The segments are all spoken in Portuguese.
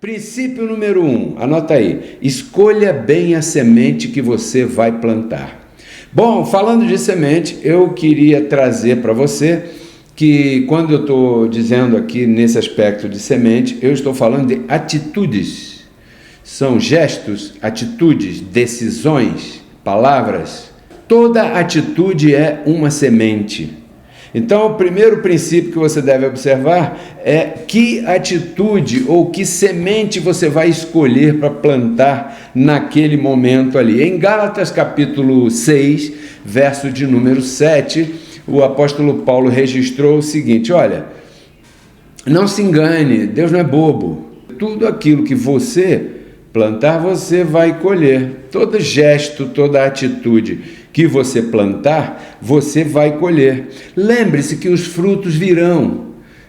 Princípio número 1, anota aí, escolha bem a semente que você vai plantar. Bom, falando de semente, eu queria trazer para você que quando eu estou dizendo aqui nesse aspecto de semente, eu estou falando de atitudes. São gestos, atitudes, decisões, palavras. Toda atitude é uma semente. Então, o primeiro princípio que você deve observar é que atitude ou que semente você vai escolher para plantar naquele momento ali. Em Gálatas capítulo 6, verso de número 7, o apóstolo Paulo registrou o seguinte: olha, não se engane, Deus não é bobo. Tudo aquilo que você plantar, você vai colher. Todo gesto, toda atitude que você plantar, você vai colher. Lembre-se que os frutos virão.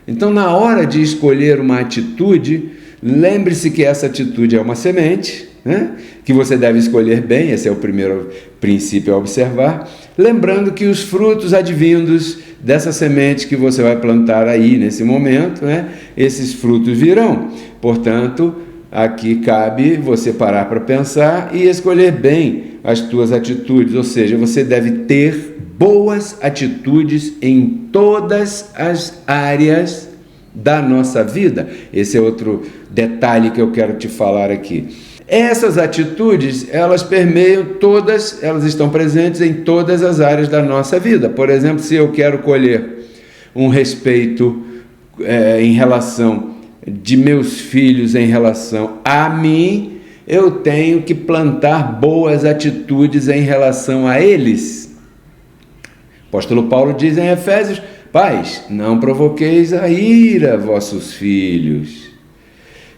Então, na hora de escolher uma atitude, lembre-se que essa atitude é uma semente, né? Que você deve escolher bem, esse é o primeiro princípio a observar. Lembrando que os frutos advindos dessa semente que você vai plantar aí nesse momento, né? Esses frutos virão. Portanto, aqui cabe você parar para pensar e escolher bem as tuas atitudes, ou seja, você deve ter boas atitudes em todas as áreas da nossa vida. Esse é outro detalhe que eu quero te falar aqui. Essas atitudes, elas permeiam todas, elas estão presentes em todas as áreas da nossa vida. Por exemplo, se eu quero colher um respeito em relação de meus filhos em relação a mim, eu tenho que plantar boas atitudes em relação a eles. O apóstolo Paulo diz em Efésios: pais, não provoqueis a ira vossos filhos.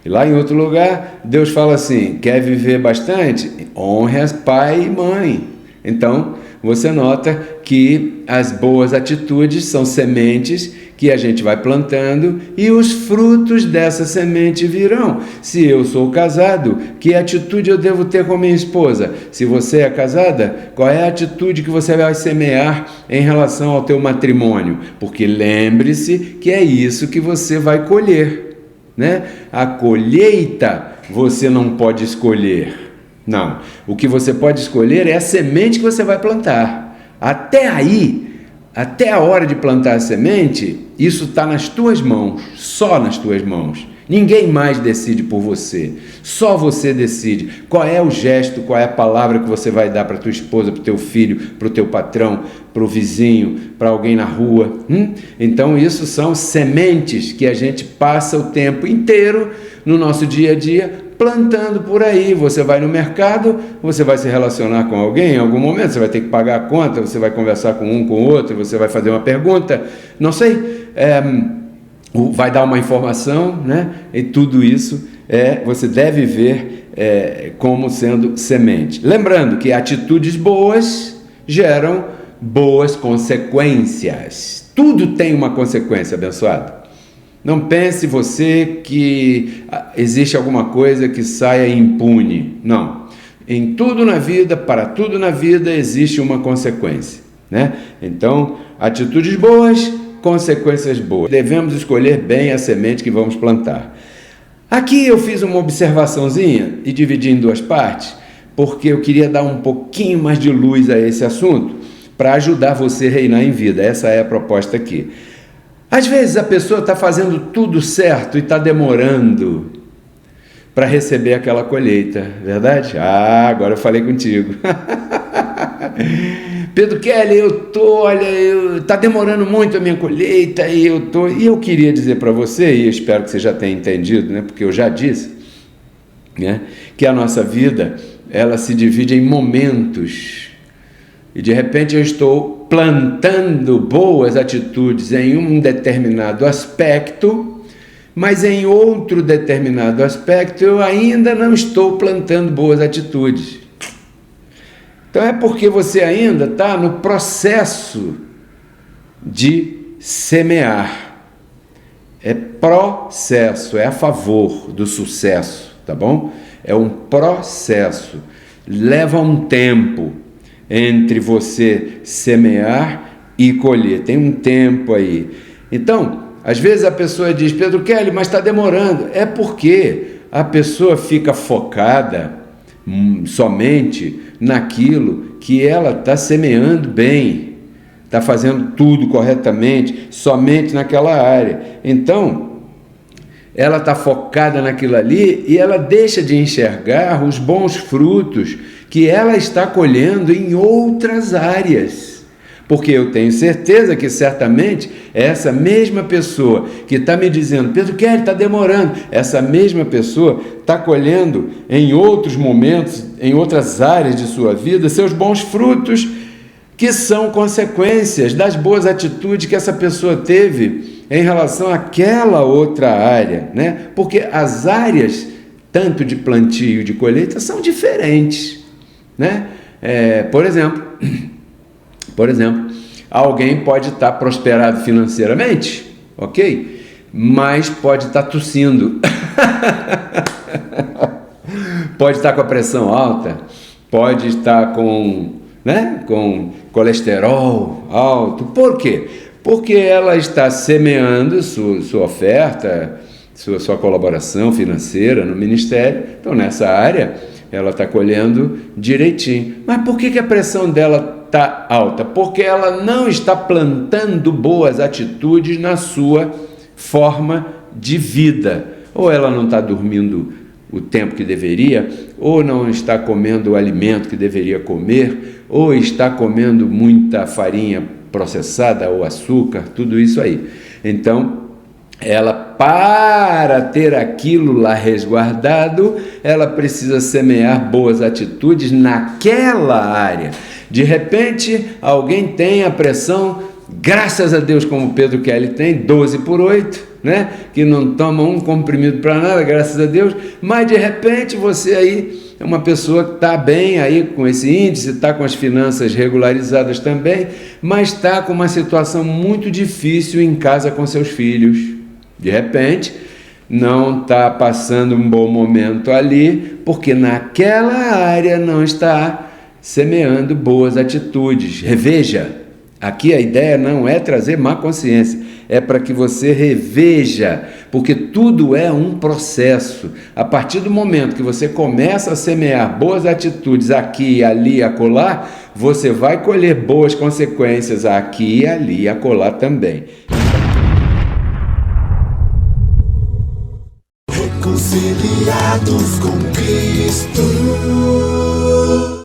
E lá em outro lugar, Deus fala assim: quer viver bastante? Honre pai e mãe. Então, você nota que as boas atitudes são sementes que a gente vai plantando e os frutos dessa semente virão. Se eu sou casado, que atitude eu devo ter com minha esposa? Se você é casada, qual é a atitude que você vai semear em relação ao teu matrimônio? Porque lembre-se que é isso que você vai colher, né? A colheita você não pode escolher. Não, o que você pode escolher é a semente que você vai plantar. Até aí, até a hora de plantar a semente, isso está nas tuas mãos, só nas tuas mãos. Ninguém mais decide por você, só você decide qual é o gesto, qual é a palavra que você vai dar para tua esposa, para o teu filho, para o teu patrão, para o vizinho, para alguém na rua. Então isso são sementes que a gente passa o tempo inteiro no nosso dia a dia plantando por aí. Você vai no mercado, você vai se relacionar com alguém em algum momento, você vai ter que pagar a conta, você vai conversar com um, com o outro, você vai fazer uma pergunta, não sei, vai dar uma informação, né? E tudo isso você deve ver como sendo semente. Lembrando que atitudes boas geram boas consequências. Tudo tem uma consequência, abençoado. Não pense você que existe alguma coisa que saia impune. Não. Em tudo na vida, para tudo na vida, existe uma consequência, né? Então, atitudes boas, consequências boas. Devemos escolher bem a semente que vamos plantar. Aqui eu fiz uma observaçãozinha e dividi em duas partes, porque eu queria dar um pouquinho mais de luz a esse assunto, para ajudar você a reinar em vida. Essa é a proposta aqui. Às vezes a pessoa está fazendo tudo certo e está demorando para receber aquela colheita, verdade? Agora eu falei contigo. Pedro Kelly, está demorando muito a minha colheita e eu queria dizer para você, e eu espero que você já tenha entendido, né? Porque eu já disse, né? Que a nossa vida, ela se divide em momentos. E de repente eu estou plantando boas atitudes em um determinado aspecto, mas em outro determinado aspecto eu ainda não estou plantando boas atitudes. Então é porque você ainda está no processo de semear. É processo, é a favor do sucesso, tá bom? É um processo, leva um tempo entre você semear e colher, tem um tempo aí. Então, às vezes a pessoa diz: Pedro Kelly, mas está demorando. É porque a pessoa fica focada somente naquilo que ela está semeando bem, está fazendo tudo corretamente, somente naquela área. Então, ela está focada naquilo ali e ela deixa de enxergar os bons frutos que ela está colhendo em outras áreas. Porque eu tenho certeza que certamente essa mesma pessoa que está me dizendo, Pedro Kelly, está demorando, essa mesma pessoa está colhendo em outros momentos, em outras áreas de sua vida, seus bons frutos, que são consequências das boas atitudes que essa pessoa teve em relação àquela outra área, né? Porque as áreas, tanto de plantio e de colheita, são diferentes, né? Por exemplo, alguém pode estar prosperado financeiramente, ok? Mas pode estar tossindo, pode estar com a pressão alta, pode estar com colesterol alto. Por quê? Porque ela está semeando sua oferta, sua colaboração financeira no ministério. Então, nessa área, ela está colhendo direitinho. Mas por que a pressão dela está alta? Porque ela não está plantando boas atitudes na sua forma de vida. Ou ela não está dormindo o tempo que deveria, ou não está comendo o alimento que deveria comer, ou está comendo muita farinha processada ou açúcar, tudo isso aí. Então, ela, para ter aquilo lá resguardado, ela precisa semear boas atitudes naquela área. De repente, alguém tem a pressão, graças a Deus, como Pedro Kelly tem, 12/8, né? Que não toma um comprimido para nada, graças a Deus, mas de repente você aí é uma pessoa que está bem aí com esse índice, está com as finanças regularizadas também, mas está com uma situação muito difícil em casa com seus filhos. De repente, não está passando um bom momento ali, porque naquela área não está semeando boas atitudes. Reveja, aqui a ideia não é trazer má consciência, é para que você reveja, porque tudo é um processo. A partir do momento que você começa a semear boas atitudes aqui, ali, acolá, você vai colher boas consequências aqui, ali, acolá também. Reconciliados com Cristo.